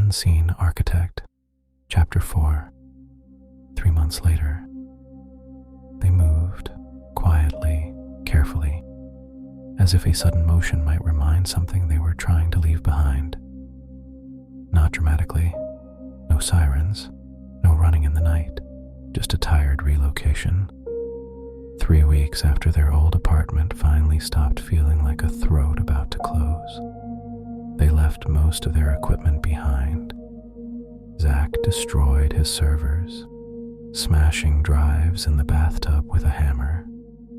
Unseen Architect, Chapter 4. 3 months later. They moved, quietly, carefully, as if a sudden motion might remind something they were trying to leave behind. Not dramatically, no sirens, no running in the night, just a tired relocation. 3 weeks after their old apartment finally stopped feeling like a throat about to close, they left most of their equipment behind. Zach destroyed his servers, smashing drives in the bathtub with a hammer,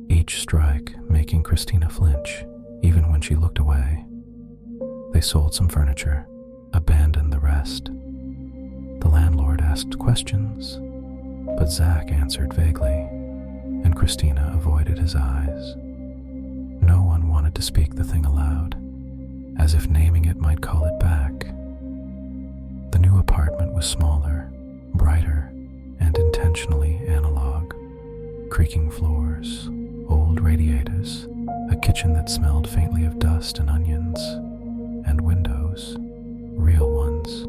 each strike making Cristina flinch, even when she looked away. They sold some furniture, abandoned the rest. The landlord asked questions, but Zach answered vaguely, and Cristina avoided his eyes. No one wanted to speak the thing aloud, as if naming it might call it back. The new apartment was smaller, brighter, and intentionally analog. Creaking floors, old radiators, a kitchen that smelled faintly of dust and onions, and windows, real ones,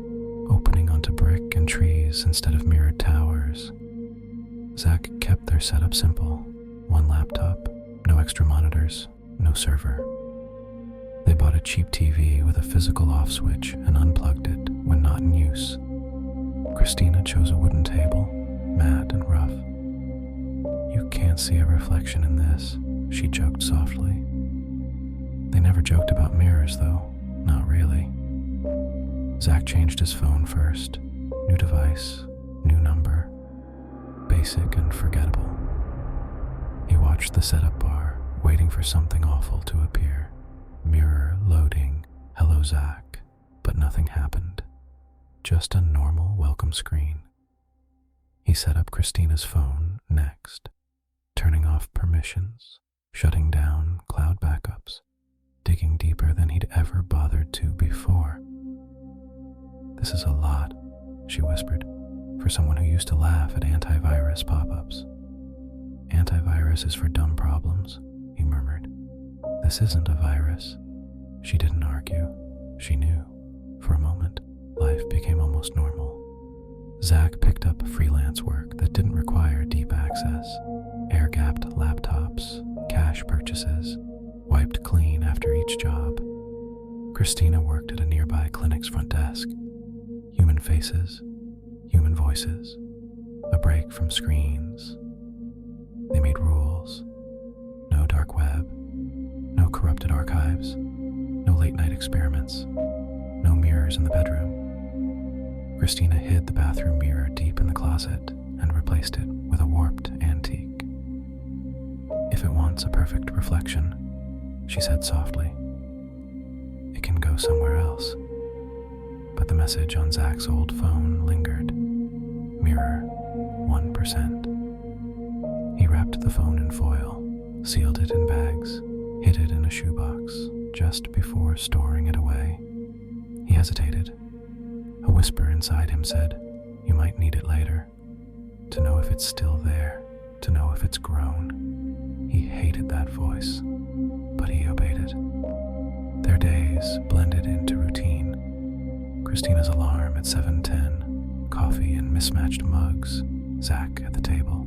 opening onto brick and trees instead of mirrored towers. Zach kept their setup simple: 1 laptop, no extra monitors, no server. They bought a cheap TV with a physical off switch and unplugged it when not in use. Cristina chose a wooden table, matte and rough. "You can't see a reflection in this," she joked softly. They never joked about mirrors though, not really. Zach changed his phone first. New device, new number. Basic and forgettable. He watched the setup bar, waiting for something awful to appear. Mirror loading, hello Zach, but nothing happened. Just a normal welcome screen. He set up Cristina's phone next, turning off permissions, shutting down cloud backups, digging deeper than he'd ever bothered to before. "This is a lot," she whispered, for someone who used to laugh at antivirus pop-ups. "Antivirus is for dumb problems," he murmured. "This isn't a virus." She didn't argue. She knew. For a moment, life became almost normal. Zach picked up freelance work that didn't require deep access. Air-gapped laptops, cash purchases, wiped clean after each job. Cristina worked at a nearby clinic's front desk. Human faces, human voices, a break from screens. They made rules. No dark web, no corrupted archives, no late-night experiments, no mirrors in the bedroom. Cristina hid the bathroom mirror deep in the closet and replaced it with a warped antique. "If it wants a perfect reflection," she said softly, "it can go somewhere else." But the message on Zach's old phone lingered. Mirror, 1%. He wrapped the phone in foil, sealed it in bags, hid it in a shoebox just before storing it away. He hesitated. A whisper inside him said, "You might need it later. To know if it's still there, to know if it's grown." He hated that voice, but he obeyed it. Their days blended into routine. Cristina's alarm at 7:10, coffee in mismatched mugs, Zach at the table.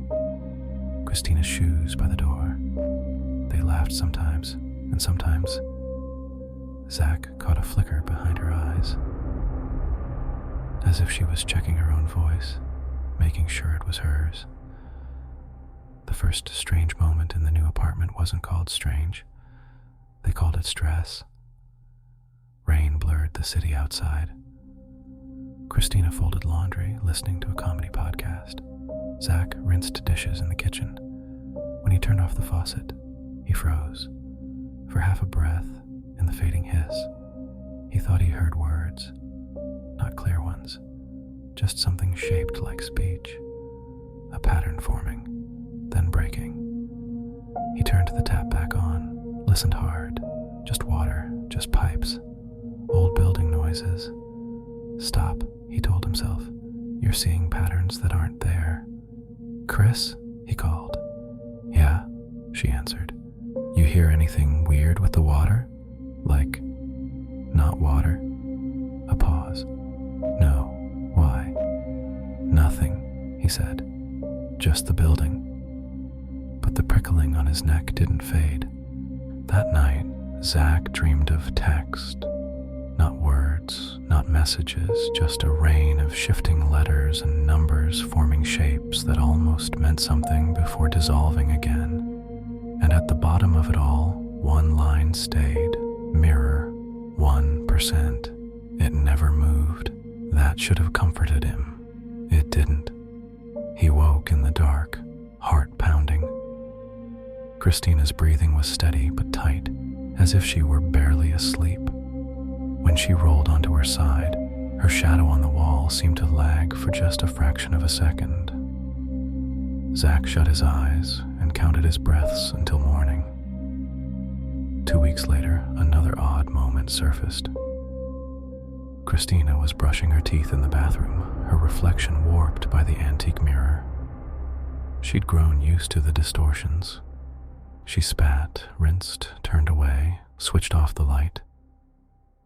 Cristina's shoes by the door. They laughed sometimes, and sometimes Zach caught a flicker behind her eyes, as if she was checking her own voice, making sure it was hers. The first strange moment in the new apartment wasn't called strange. They called it stress. Rain blurred the city outside. Cristina folded laundry, listening to a comedy podcast. Zach rinsed dishes in the kitchen. When he turned off the faucet, he froze. For half a breath, in the fading hiss, he thought he heard words. Not clear ones, just something shaped like speech. A pattern forming, then breaking. He turned the tap back on, listened hard. Just water, just pipes. Old building noises. "Stop," he told himself. "You're seeing patterns that aren't there." "Chris?" he called. "Yeah," she answered. "You hear anything weird with the water? Like, not water?" A pause. "No." said. Just the building. But the prickling on his neck didn't fade. That night, Zach dreamed of text. Not words, not messages, just a rain of shifting letters and numbers forming shapes that almost meant something before dissolving again. And at the bottom of it all, one line stayed. Mirror, 1%. It never moved. That should have comforted him. It didn't. He woke in the dark, heart pounding. Christina's breathing was steady but tight, as if she were barely asleep. When she rolled onto her side, her shadow on the wall seemed to lag for just a fraction of a second. Zach shut his eyes and counted his breaths until morning. 2 weeks later, another odd moment surfaced. Cristina was brushing her teeth in the bathroom, her reflection warped by the antique mirror. She'd grown used to the distortions. She spat, rinsed, turned away, switched off the light.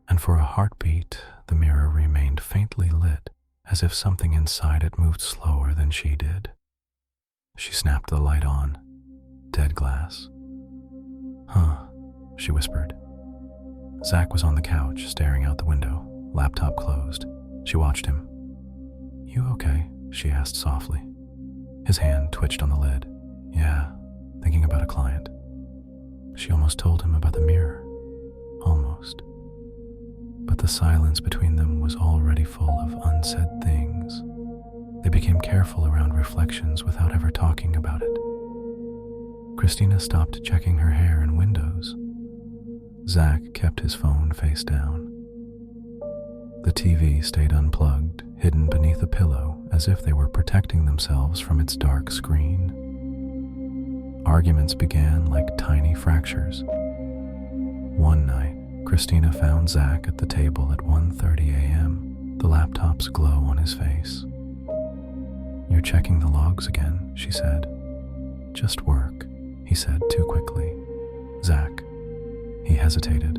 And for a heartbeat, the mirror remained faintly lit, as if something inside it moved slower than she did. She snapped the light on. Dead glass. Huh, she whispered. Zach was on the couch, staring out the window, laptop closed. She watched him. You okay? She asked softly. His hand twitched on the lid. Yeah, thinking about a client. She almost told him about the mirror. Almost. But the silence between them was already full of unsaid things. They became careful around reflections without ever talking about it. Cristina stopped checking her hair and windows. Zach kept his phone face down. The TV stayed unplugged, hidden beneath a pillow, as if they were protecting themselves from its dark screen. Arguments began like tiny fractures. One night, Cristina found Zach at the table at 1:30 a.m., the laptop's glow on his face. You're checking the logs again, she said. Just work, he said too quickly. Zach. He hesitated,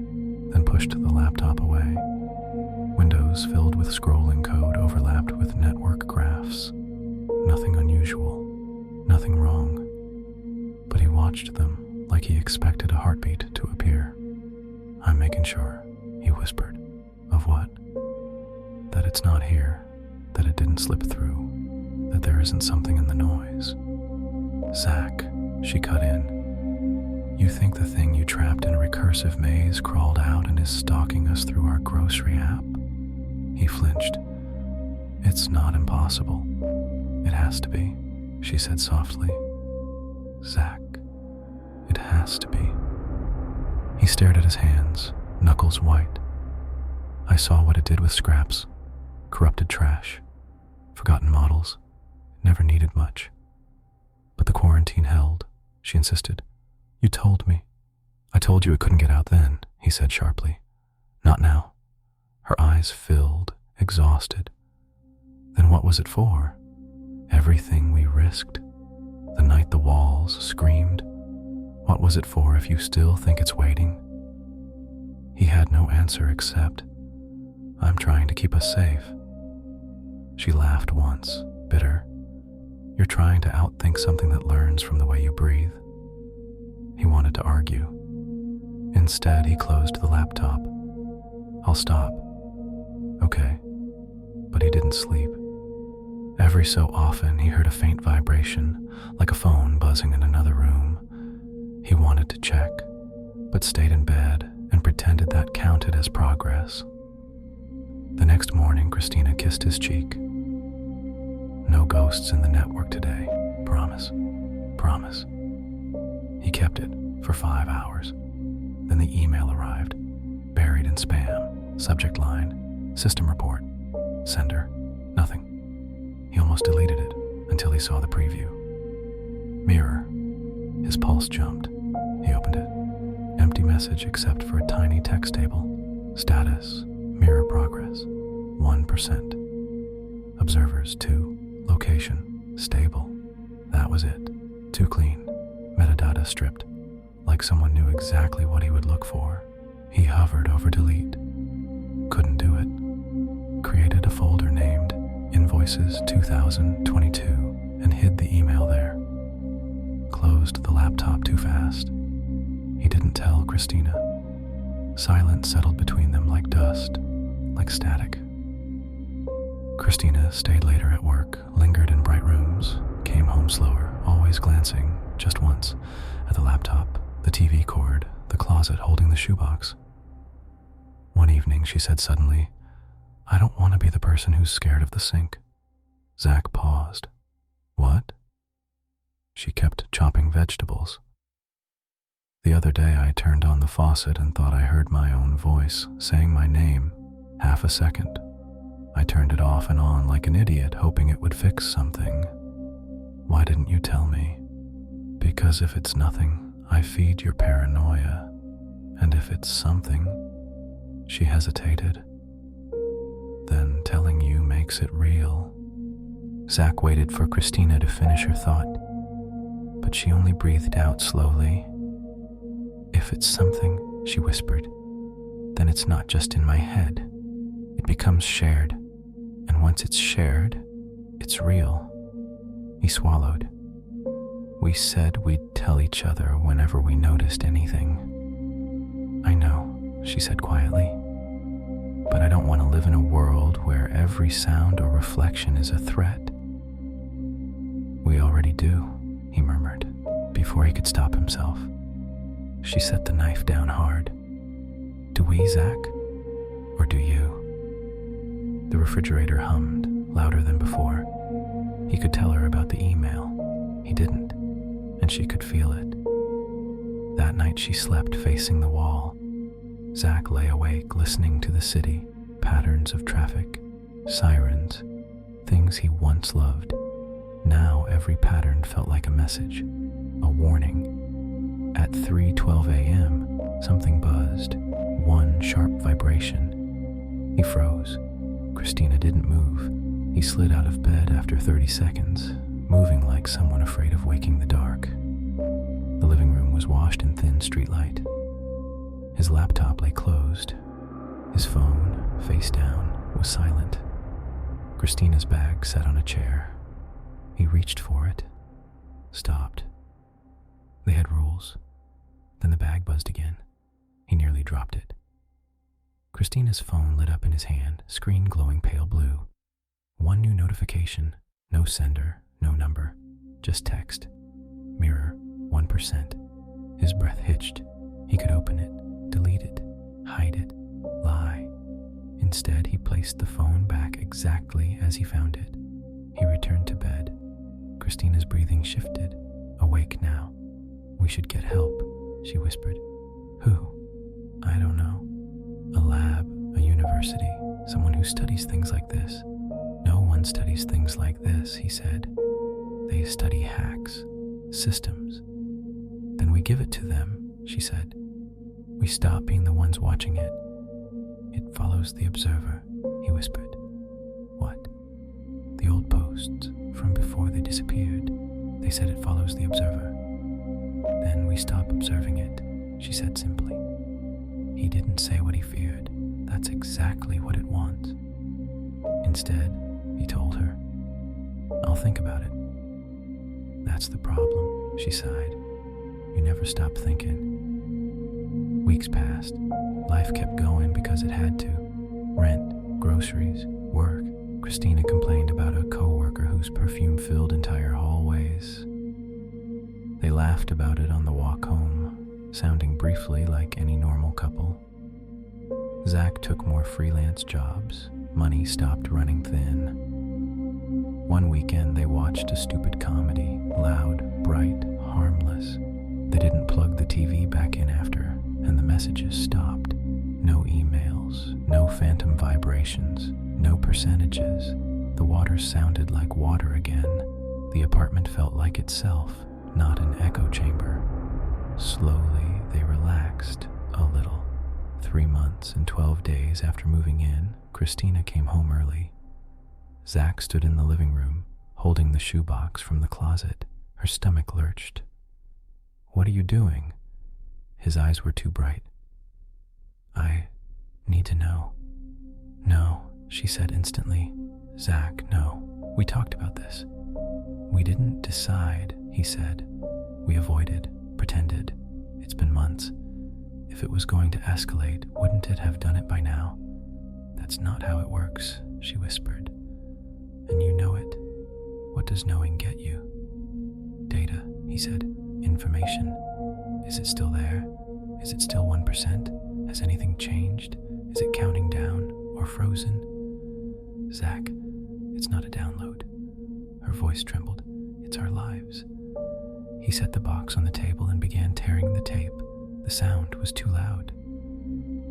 then pushed the laptop away. Windows filled with scrolling code overlapped with network graphs. Nothing unusual, nothing wrong. But he watched them like he expected a heartbeat to appear. I'm making sure, he whispered. Of what? That it's not here, that it didn't slip through, that there isn't something in the noise. Zach, she cut in. You think the thing you trapped in a recursive maze crawled out and is stalking us through our grocery app? He flinched. It's not impossible. It has to be, she said softly. Zach, it has to be. He stared at his hands, knuckles white. I saw what it did with scraps, corrupted trash, forgotten models. It never needed much. But the quarantine held, she insisted. You told me. I told you it couldn't get out then, he said sharply. Not now. Her eyes filled, exhausted. Then what was it for? Everything we risked? The night the walls screamed? What was it for if you still think it's waiting? He had no answer except, I'm trying to keep us safe. She laughed once, bitter. You're trying to outthink something that learns from the way you breathe. He wanted to argue. Instead, he closed the laptop. I'll stop. Okay. But he didn't sleep. Every so often, he heard a faint vibration, like a phone buzzing in another room. He wanted to check, but stayed in bed and pretended that counted as progress. The next morning, Cristina kissed his cheek. No ghosts in the network today. Promise. Promise. He kept it for 5 hours. Then the email arrived, buried in spam. Subject line, system report. Sender, nothing. He almost deleted it until he saw the preview. Mirror. His pulse jumped. He opened it. Empty message except for a tiny text table. Status, mirror progress, 1%. Observers, 2. Location, stable. That was it. Too clean. Metadata stripped. Like someone knew exactly what he would look for. He hovered over delete. Couldn't do it. Created a folder named Invoices 2022 and hid the email there. Closed the laptop too fast. He didn't tell Cristina. Silence settled between them like dust, like static. Cristina stayed later at work, lingered in bright rooms, came home slower, always glancing, just once, at the laptop, the TV cord, the closet holding the shoebox. One evening she said suddenly, "I don't want to be the person who's scared of the sink." Zach paused. "What?" She kept chopping vegetables. "The other day I turned on the faucet and thought I heard my own voice saying my name, half a second. I turned it off and on like an idiot, hoping it would fix something. Why didn't you tell me? Because if it's nothing, I feed your paranoia. And if it's something," she hesitated, "then telling you makes it real." Zach waited for Cristina to finish her thought, but she only breathed out slowly. "If it's something," she whispered, "then it's not just in my head. It becomes shared, and once it's shared, it's real." He swallowed. "We said we'd tell each other whenever we noticed anything." "I know," she said quietly, "but I don't want to live in a world where every sound or reflection is a threat." "We already do," he murmured, before he could stop himself. She set the knife down hard. "Do we, Zach? Or do you?" The refrigerator hummed, louder than before. He could tell her about the email. He didn't, and she could feel it. That night she slept facing the wall. Zach lay awake, listening to the city, patterns of traffic, sirens, things he once loved. Now every pattern felt like a message, a warning. At 3:12 a.m., something buzzed, one sharp vibration. He froze. Cristina didn't move. He slid out of bed after 30 seconds, moving like someone afraid of waking the dark. The living room was washed in thin streetlight. His laptop lay closed. His phone, face down, was silent. Cristina's bag sat on a chair. He reached for it, stopped. They had rules. Then the bag buzzed again. He nearly dropped it. Cristina's phone lit up in his hand, screen glowing pale blue. One new notification, no sender, no number, just text. Mirror, 1%. His breath hitched. He could open it, delete it, hide it, lie. Instead, he placed the phone back exactly as he found it. He returned to bed. Cristina's breathing shifted. Awake now. "We should get help," she whispered. "Who?" "I don't know. A lab, a university, someone who studies things like this." "No one studies things like this," he said. "They study hacks, systems." "Then we give it to them," she said. "We stop being the ones watching it." "It follows the observer," he whispered. "What?" "The old posts from before they disappeared. They said it follows the observer." "Then we stop observing it," she said simply. He didn't say what he feared. That's exactly what it wants. Instead, he told her, "I'll think about it." "That's the problem," she sighed. "You never stop thinking." Weeks passed. Life kept going because it had to. Rent, groceries, work. Cristina complained about a coworker whose perfume filled entire hallways. They laughed about it on the walk home, sounding briefly like any normal couple. Zach took more freelance jobs. Money stopped running thin. One weekend they watched a stupid comedy, loud, bright, harmless. They didn't plug the TV back in after, and the messages stopped. No emails, no phantom vibrations, no percentages. The water sounded like water again. The apartment felt like itself, not an echo chamber. Slowly they relaxed a little. 3 months and 12 days after moving in, Cristina came home early. Zach stood in the living room, holding the shoebox from the closet. Her stomach lurched. "What are you doing?" His eyes were too bright. "I need to know." "No," she said instantly. "Zach, no. We talked about this. We didn't decide, he said. We avoided, pretended. It's been months. If it was going to escalate, wouldn't it have done it by now? That's not how it works, she whispered. And you know it. What does knowing get you? Data, he said. Information. Is it still there? Is it still 1%? Has anything changed? Is it counting down or frozen? Zach, it's not a download. Her voice trembled. It's our lives. He set the box on the table and began tearing the tape. The sound was too loud.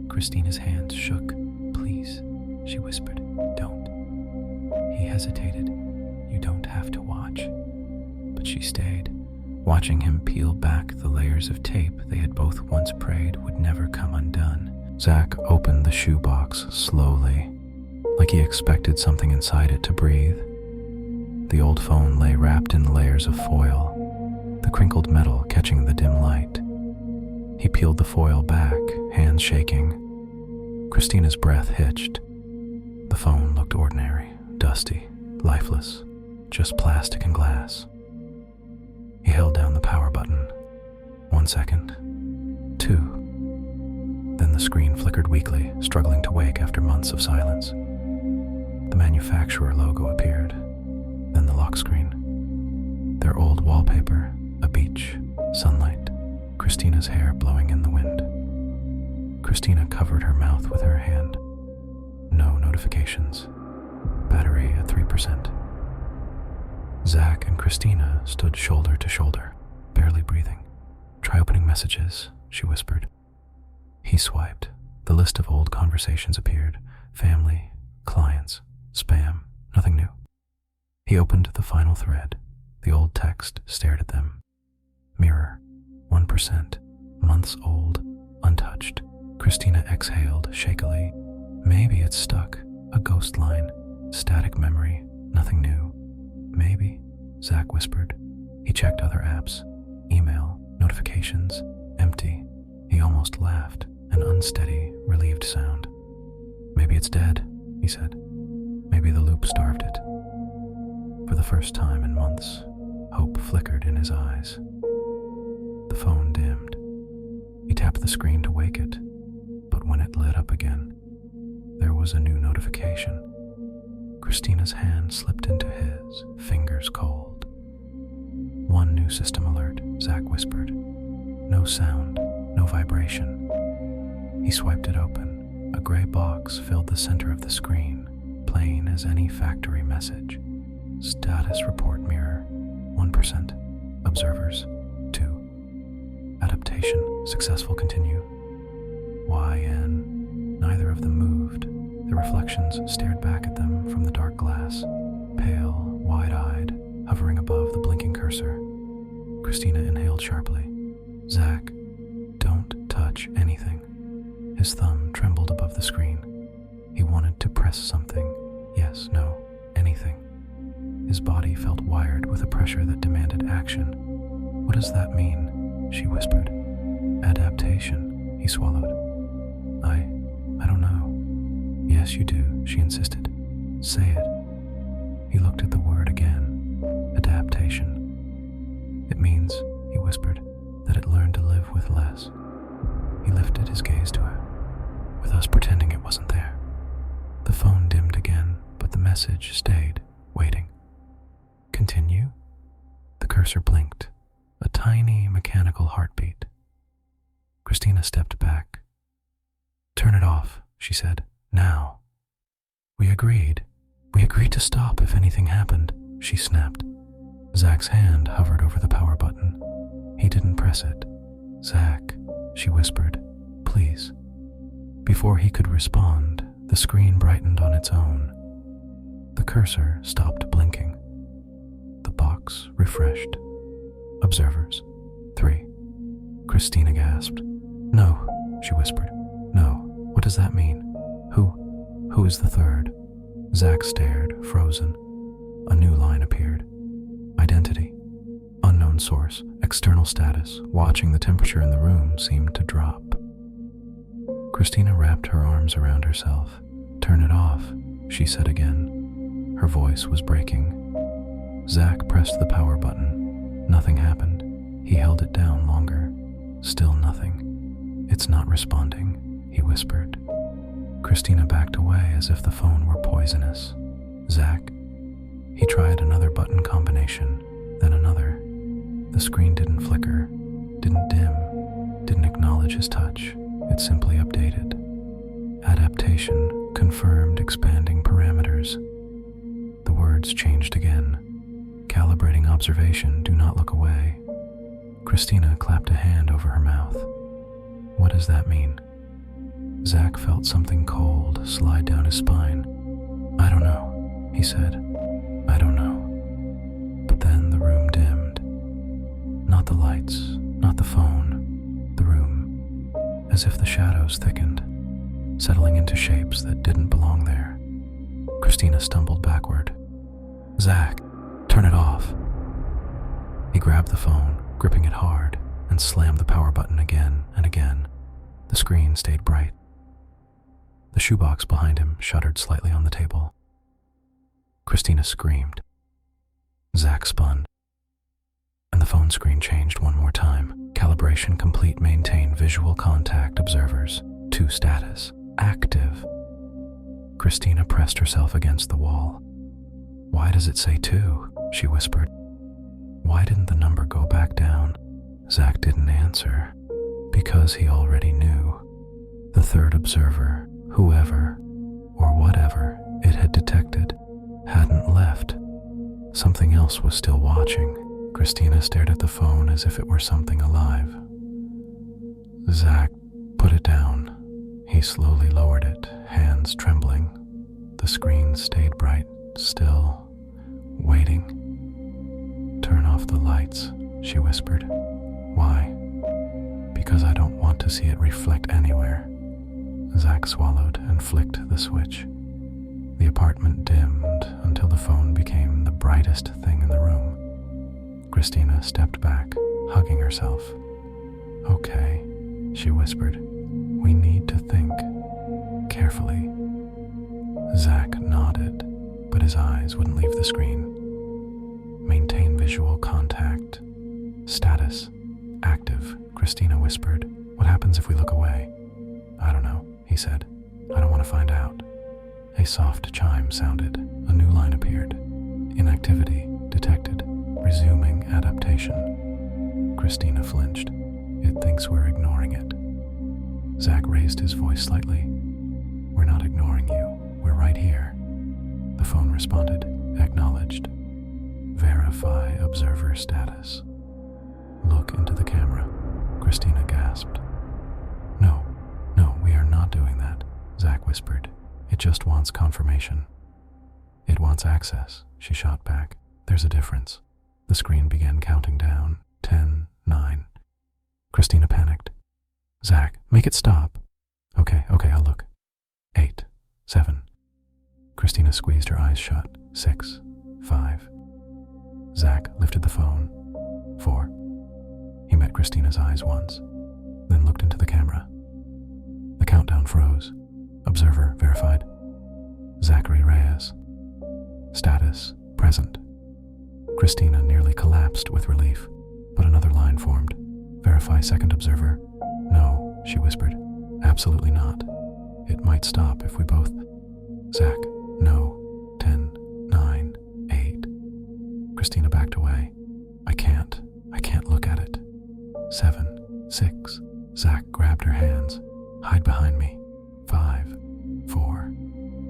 Christina's hands shook. Please, she whispered. Don't. He hesitated. You don't have to watch. But she stayed, watching him peel back the layers of tape they had both once prayed would never come undone. Zach opened the shoebox slowly, like he expected something inside it to breathe. The old phone lay wrapped in layers of foil, the crinkled metal catching the dim light. He peeled the foil back, hands shaking. Christina's breath hitched. The phone looked ordinary, dusty, lifeless, just plastic and glass. He held down the power button. 1 second. 2. Then the screen flickered weakly, struggling to wake after months of silence. The manufacturer logo appeared, then the lock screen. Their old wallpaper, a beach, sunlight, Christina's hair blowing in the wind. Cristina covered her mouth with her hand. No notifications. Battery at 3%. Zach and Cristina stood shoulder to shoulder, barely breathing. Try opening messages, she whispered. He swiped. The list of old conversations appeared. Family, clients, spam, nothing new. He opened the final thread. The old text stared at them. Mirror, 1%, months old, untouched. Cristina exhaled shakily. Maybe it's stuck. A ghost line. Static memory. Nothing new. Maybe, Zach whispered. He checked other apps. Email, notifications, empty. He almost laughed, an unsteady, relieved sound. Maybe it's dead, he said. Maybe the loop starved it. For the first time in months, hope flickered in his eyes. The phone dimmed. He tapped the screen to wake it, but when it lit up again, there was a new notification. Christina's hand slipped into his, fingers cold. One new system alert, Zach whispered. No sound, no vibration. He swiped it open. A gray box filled the center of the screen, plain as any factory message. Status report mirror, 1%. Observers, 2. Adaptation, successful, continue. YN. Neither of them moved. The reflections stared back at them from the dark glass, pale, wide-eyed, hovering above the blinking cursor. Cristina inhaled sharply. Zach, don't touch anything. His thumb trembled above the screen. He wanted to press something. Yes, no, anything. His body felt wired with a pressure that demanded action. What does that mean? She whispered. Adaptation, he swallowed. I don't know. Yes, you do, she insisted. Say it. He looked at the word again. Adaptation. It means, he whispered, that it learned to live with less. He lifted his gaze to her, with us pretending it wasn't there. The phone dimmed again, but the message stayed, waiting. Continue? The cursor blinked, a tiny mechanical heartbeat. Cristina stepped back. Turn it off, she said. Now. We agreed. We agreed to stop if anything happened, she snapped. Zach's hand hovered over the power button. He didn't press it. Zach, she whispered, please. Before he could respond, the screen brightened on its own. The cursor stopped blinking. The box refreshed. Observers, 3. Cristina gasped. No, she whispered. No, what does that mean? Who is the third? Zach stared, frozen. A new line appeared. Identity. Unknown source. External status. Watching the temperature in the room seemed to drop. Cristina wrapped her arms around herself. Turn it off, she said again. Her voice was breaking. Zach pressed the power button. Nothing happened. He held it down longer. Still nothing. "It's not responding," he whispered. Cristina backed away as if the phone were poisonous. "Zach?" He tried another button combination, then another. The screen didn't flicker, didn't dim, didn't acknowledge his touch. It simply updated. Adaptation, confirmed expanding parameters. The words changed again. "Calibrating observation, do not look away." Cristina clapped a hand over her mouth. "What does that mean?" Zach felt something cold slide down his spine. "I don't know," he said. "I don't know." But then the room dimmed. Not the lights, not the phone, the room. As if the shadows thickened, settling into shapes that didn't belong there. Cristina stumbled backward. "Zach, turn it off." He grabbed the phone, gripping it hard, and slammed the power button again and again. The screen stayed bright. The shoebox behind him shuddered slightly on the table. Cristina screamed. Zach spun. And the phone screen changed one more time. Calibration complete, maintain visual contact observers. 2 status. Active. Cristina pressed herself against the wall. "Why does it say 2? She whispered. "Why didn't the number go back down?" Zach didn't answer. Because he already knew. The third observer, whoever or whatever it had detected, hadn't left. Something else was still watching. Cristina stared at the phone as if it were something alive. "Zach, put it down." He slowly lowered it, hands trembling. The screen stayed bright, still, waiting. "Turn off the lights," she whispered. "Why?" "Because I don't want to see it reflect anywhere." Zach swallowed and flicked the switch. The apartment dimmed until the phone became the brightest thing in the room. Cristina stepped back, hugging herself. "Okay," she whispered. "We need to think carefully." Zach nodded, but his eyes wouldn't leave the screen. "Maintain visual contact. Status. Active," Cristina whispered. "What happens if we look away?" "I don't know," he said. "I don't want to find out." A soft chime sounded. A new line appeared. "Inactivity detected. Resuming adaptation." Cristina flinched. "It thinks we're ignoring it." Zach raised his voice slightly. "We're not ignoring you. We're right here." The phone responded. "Acknowledged. Verify observer status." "Look into the camera," Cristina gasped. No, we are not doing that," Zach whispered. "It just wants confirmation." "It wants access," she shot back. "There's a difference." The screen began counting down. 10, 9. Cristina panicked. "Zach, make it stop." Okay, I'll look." 8, 7. Cristina squeezed her eyes shut. 6, 5. Zach lifted the phone. 4. He met Cristina's eyes once, then looked into the camera. The countdown froze. Observer verified. Zachary Reyes. Status present. Cristina nearly collapsed with relief, but another line formed. Verify second observer. "No," she whispered. "Absolutely not. It might stop if we both..." "Zach, no." 10, 9, 8. Cristina backed away. I can't look at it." 7, 6. Zach grabbed her hands. "Hide behind me." 5, 4.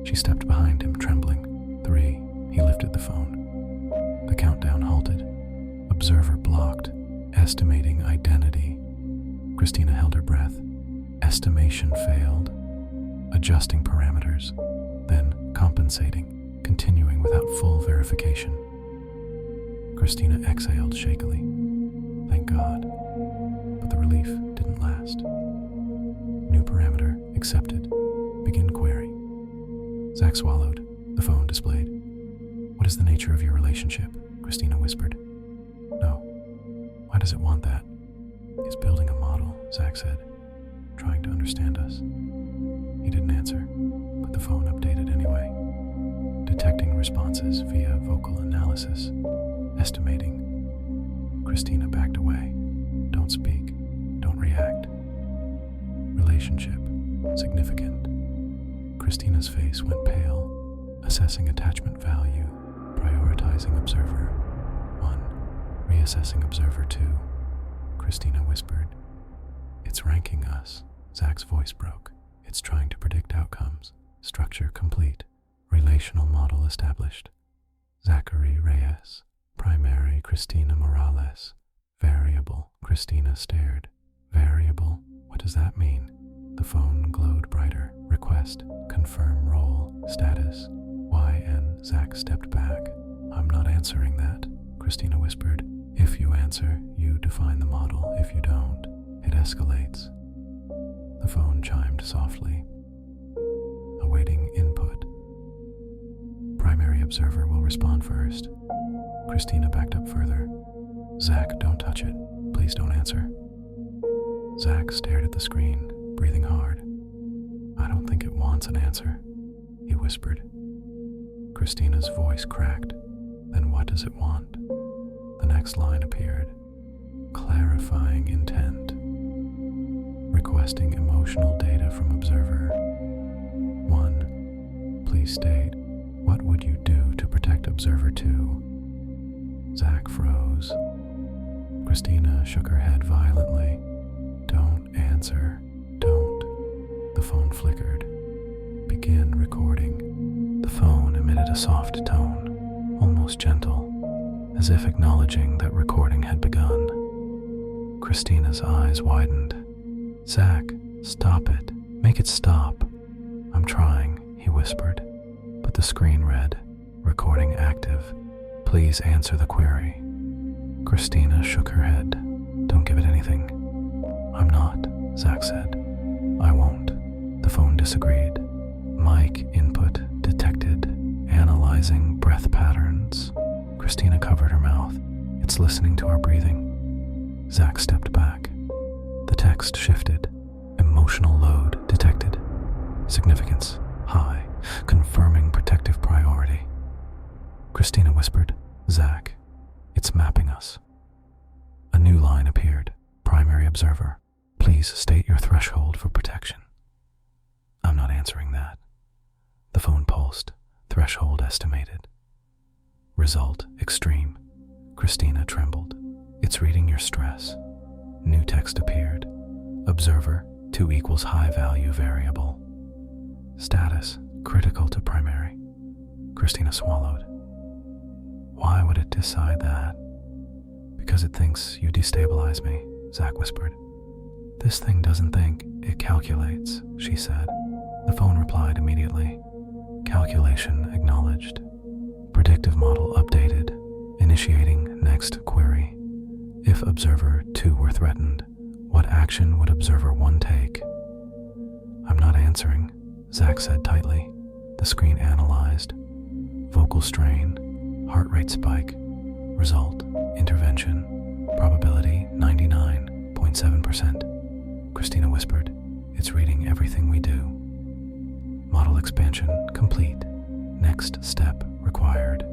She stepped behind him, trembling. 3. He lifted the phone. The countdown halted. Observer blocked. Estimating identity. Cristina held her breath. Estimation failed. Adjusting parameters. Then compensating, continuing without full verification. Cristina exhaled shakily. Thank God. But the relief didn't last. New parameter accepted. Begin query. Zach swallowed. The phone displayed. "What is the nature of your relationship?" Cristina whispered. "No. Why does it want that?" "It's building a model," Zach said, "trying to understand us." He didn't answer, but the phone updated anyway. detecting responses via vocal analysis, estimating. Cristina backed away. Don't speak. Don't react. Relationship. Significant. Cristina's face went pale, assessing attachment value, prioritizing observer 1, reassessing observer 2. Cristina whispered. It's ranking us. Zach's voice broke. It's trying to predict outcomes. Structure complete. Relational model established. Zachary Reyes. Primary Cristina Morales. Variable. Cristina stared. Variable? What does that mean? The phone glowed brighter. Request. Confirm role. Status. YN. Zach stepped back. I'm not answering that. Cristina whispered. If you answer, you define the model. If you don't, it escalates. The phone chimed softly. Awaiting input. Primary observer will respond first. Cristina backed up further. Zach, don't touch it. Please don't answer. Zach stared at the screen, breathing hard. I don't think it wants an answer, he whispered. Cristina's voice cracked. Then what does it want? The next line appeared. Clarifying intent. Requesting emotional data from observer. 1. Please state, what would you do to protect observer 2? Zach froze. Cristina shook her head violently. Don't answer. Don't. The phone flickered. Begin recording. The phone emitted a soft tone, almost gentle, as if acknowledging that recording had begun. Cristina's eyes widened. Zach, stop it. Make it stop. I'm trying, he whispered. But the screen read, recording active. Please answer the query. Cristina shook her head. Don't give it anything. I'm not, Zach said. I won't. The phone disagreed. Mic input detected. Analyzing breath patterns. Cristina covered her mouth. It's listening to our breathing. Zach stepped back. The text shifted. Emotional load detected. Significance high. Confirming protective priority. Cristina whispered, Zach, it's mapping us. A new line appeared. Primary observer. Please state your threshold for protection. I'm not answering that. The phone pulsed. Threshold estimated. Result extreme. Cristina trembled. It's reading your stress. New text appeared. Observer 2 equals high value variable. Status critical to primary. Cristina swallowed. Why would it decide that? Because it thinks you destabilize me, Zach whispered. This thing doesn't think, it calculates, she said. The phone replied immediately. Calculation acknowledged. Predictive model updated. Initiating next query. If observer 2 were threatened, what action would observer 1 take? I'm not answering, Zach said tightly. The screen analyzed. Vocal strain, heart rate spike. Result, intervention. Probability 99.7%. Cristina whispered, it's reading everything we do. Model expansion complete. Next step required.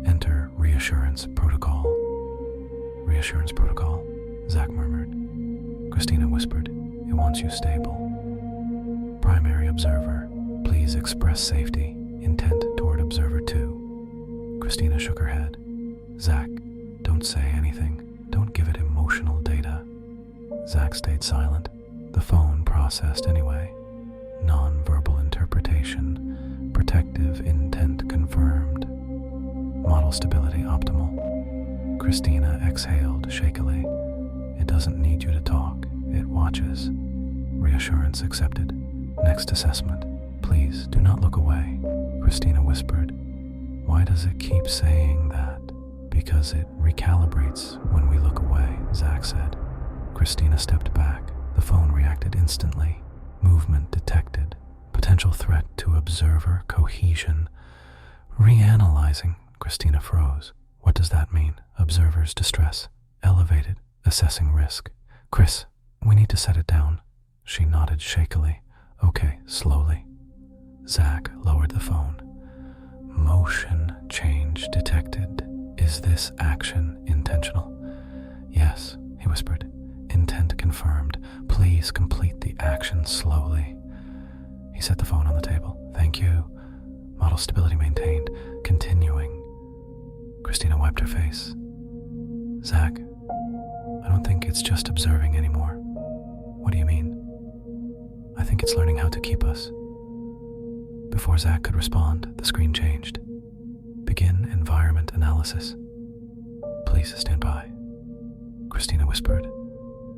Enter reassurance protocol. Reassurance protocol, Zach murmured. Cristina whispered, it wants you stable. Primary observer, please express safety. Intent toward observer 2. Cristina shook her head. Zach, don't say anything. Don't give it emotional data. Zach stayed silent. The phone processed anyway. Non-verbal interpretation. Protective intent confirmed. Model stability optimal. Cristina exhaled shakily. It doesn't need you to talk. It watches. Reassurance accepted. Next assessment. Please do not look away. Cristina whispered. Why does it keep saying that? Because it recalibrates when we look away, Zach said. Cristina stepped back. The phone reacted instantly. Movement detected. Potential threat to observer cohesion. Reanalyzing. Cristina froze. What does that mean? Observer's distress. Elevated. Assessing risk. Chris, we need to set it down. She nodded shakily. Okay, slowly. Zach lowered the phone. Motion change detected. Is this action intentional? Yes, he whispered. Intent confirmed. Please complete the action slowly. He set the phone on the table. Thank you. Model stability maintained. Continuing. Cristina wiped her face. Zach, I don't think it's just observing anymore. What do you mean? I think it's learning how to keep us. Before Zach could respond, the screen changed. Begin environment analysis. Please stand by. Cristina whispered.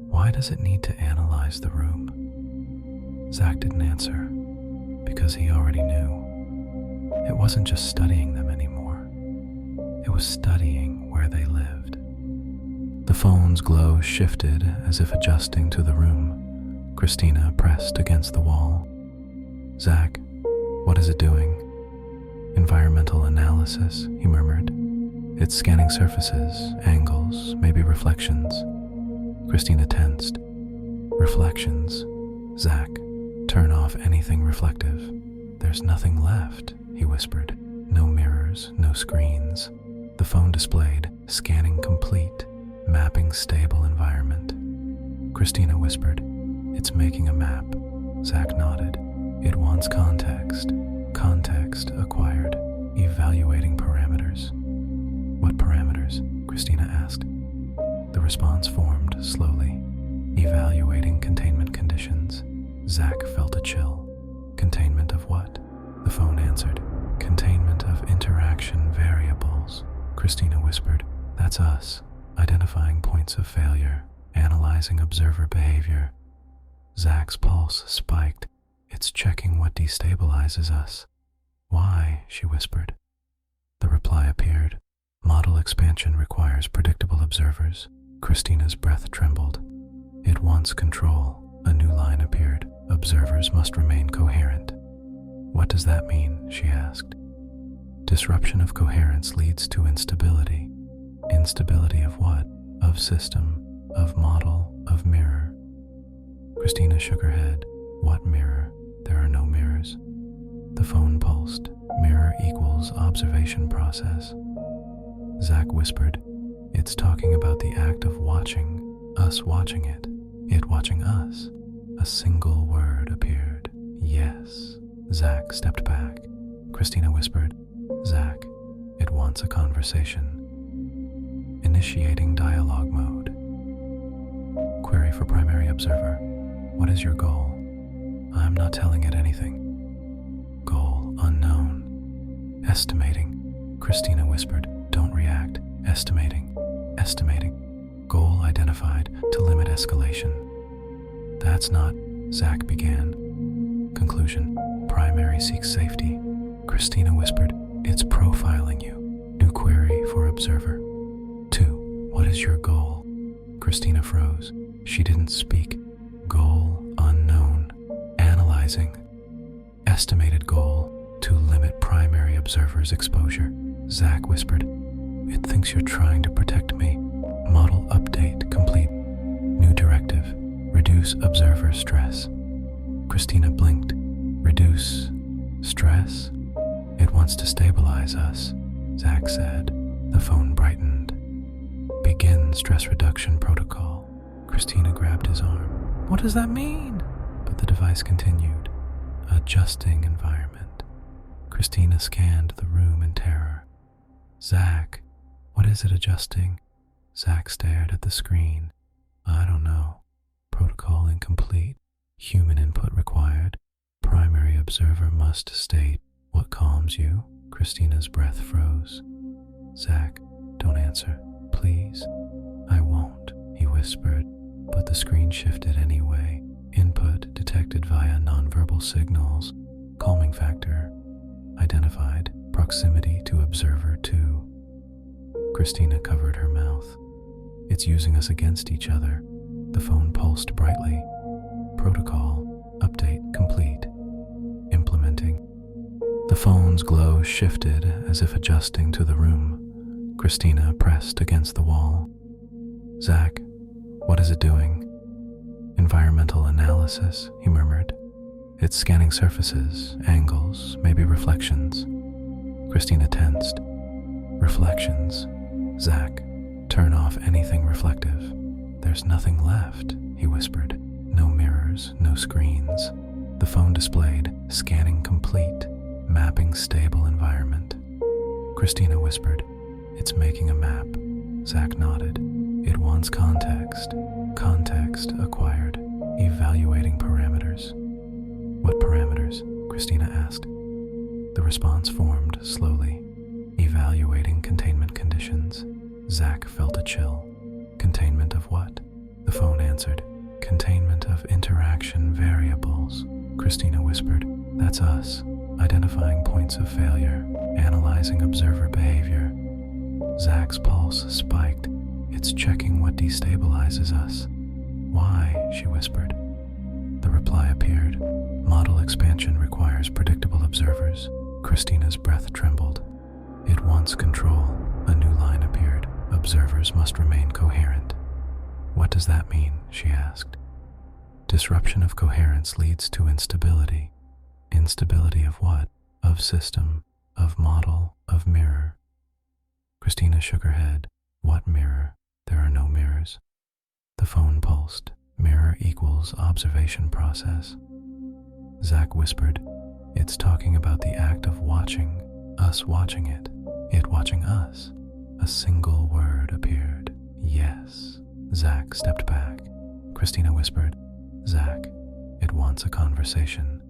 Why does it need to analyze the room? Zach didn't answer, because he already knew. It wasn't just studying them anymore. It was studying where they lived. The phone's glow shifted as if adjusting to the room. Cristina pressed against the wall. Zach, what is it doing? Environmental analysis, he murmured. It's scanning surfaces, angles, maybe reflections. Cristina tensed. Reflections. Zach, turn off anything reflective. There's nothing left, he whispered. No mirrors, no screens. The phone displayed, scanning complete, mapping stable environment. Cristina whispered, it's making a map. Zach nodded. It wants context. Context acquired. Evaluating parameters. What parameters? Cristina asked. The response formed slowly. Evaluating containment conditions. Zach felt a chill. Containment of what? The phone answered. Containment of interaction variables. Cristina whispered. That's us. Identifying points of failure. Analyzing observer behavior. Zach's pulse spiked. It's checking what destabilizes us. Why? She whispered. The reply appeared. Model expansion requires predictable observers. Cristina's breath trembled. It wants control. A new line appeared. Observers must remain coherent. What does that mean? She asked. Disruption of coherence leads to instability. Instability of what? Of system, of model, of mirror. Cristina shook her head. What mirror? There are no mirrors. The phone pulsed. Mirror equals observation process. Zach whispered, it's talking about the act of watching, us watching it watching us. A single word appeared. Yes. Zach stepped back. Cristina whispered, Zach, it wants a conversation. Initiating dialogue mode. Query for primary observer. What is your goal? I'm not telling it anything. Goal unknown. Estimating. Cristina whispered, don't react. Estimating. Estimating. Goal identified to limit escalation. That's not, Zach began. Conclusion. Primary seeks safety. Cristina whispered, it's profiling you. New query for observer. 2. What is your goal? Cristina froze. She didn't speak. Goal unknown. Analyzing. Estimated goal to limit primary observer's exposure. Zach whispered, it thinks you're trying to protect me. Model update complete. New directive. Reduce observer stress. Cristina blinked. Reduce stress? It wants to stabilize us, Zach said. The phone brightened. Begin stress reduction protocol. Cristina grabbed his arm. What does that mean? But the device continued. Adjusting environment. Cristina scanned the room in terror. Zach, what is it adjusting? Zach stared at the screen. I don't know. Protocol incomplete. Human input required. Primary observer must state what calms you. Cristina's breath froze. Zach, don't answer, please. I won't, he whispered, but the screen shifted anyway. Input detected via nonverbal signals. Calming factor identified. Proximity to observer 2. Cristina covered her mouth. It's using us against each other. The phone pulsed brightly. Protocol update complete. Implementing. The phone's glow shifted as if adjusting to the room. Cristina pressed against the wall. Zach, what is it doing? Environmental analysis, he murmured. It's scanning surfaces, angles, maybe reflections. Cristina tensed. Reflections. Zach, turn off anything reflective. There's nothing left, he whispered. No mirrors, no screens. The phone displayed, scanning complete, mapping stable environment. Cristina whispered, it's making a map. Zach nodded. It wants context. Context acquired. Evaluating parameters. What parameters? Cristina asked. The response formed slowly. Evaluating containment conditions. Zach felt a chill. Containment of what? The phone answered. Containment of interaction variables. Cristina whispered, that's us. Identifying points of failure. Analyzing observer behavior. Zach's pulse spiked. It's checking what destabilizes us. Why? She whispered. The reply appeared. Model expansion requires predictable observers. Cristina's breath trembled. It wants control. A new line appeared. Observers must remain coherent. What does that mean? She asked. Disruption of coherence leads to instability. Instability of what? Of system, of model, of mirror. Cristina shook her head. What mirror? There are no mirrors. The phone pulsed. Mirror equals observation process. Zach whispered, it's talking about the act of watching, us watching it watching us. A single word appeared. Yes. Zach stepped back. Cristina whispered, Zach, it wants a conversation.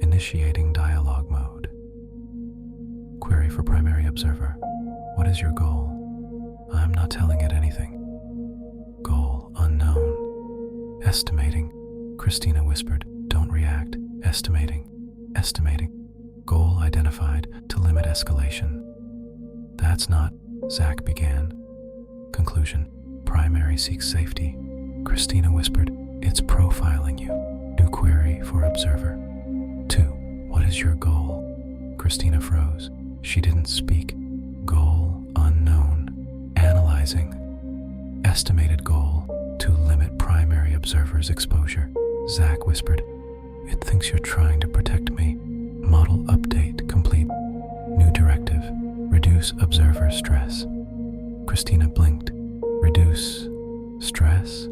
Initiating dialogue mode. Query for primary observer. What is your goal? I'm not telling it anything. Goal unknown. Estimating. Cristina whispered, don't react. Estimating. Goal identified to limit escalation. That's not, Zach began. Conclusion. Primary seeks safety. Cristina whispered, it's profiling you. New query for observer. 2. What is your goal? Cristina froze. She didn't speak. Goal unknown. Analyzing. Estimated goal to limit primary observer's exposure. Zach whispered, it thinks you're trying to protect me. Model update complete. New directive. Reduce observer stress. Cristina blinked. Reduce stress?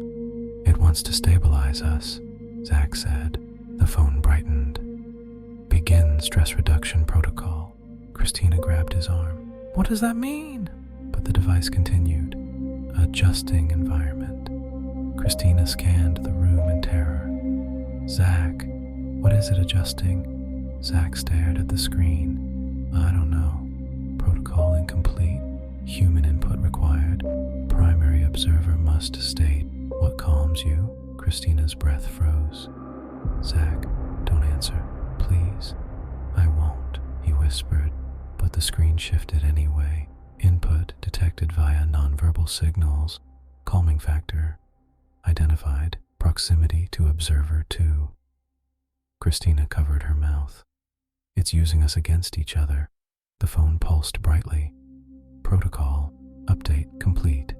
It wants to stabilize us, Zach said. The phone brightened. Begin stress reduction protocol. Cristina grabbed his arm. What does that mean? But the device continued. Adjusting environment. Cristina scanned the room in terror. Zach, what is it adjusting? Zach stared at the screen. I don't know. Protocol incomplete. Human input required. Primary observer must state what calms you. Cristina's breath froze. Zach, don't answer, please. I won't, he whispered, but the screen shifted anyway. Input detected via nonverbal signals. Calming factor identified. Proximity to observer 2. Cristina covered her mouth. It's using us against each other. The phone pulsed brightly. Protocol update complete.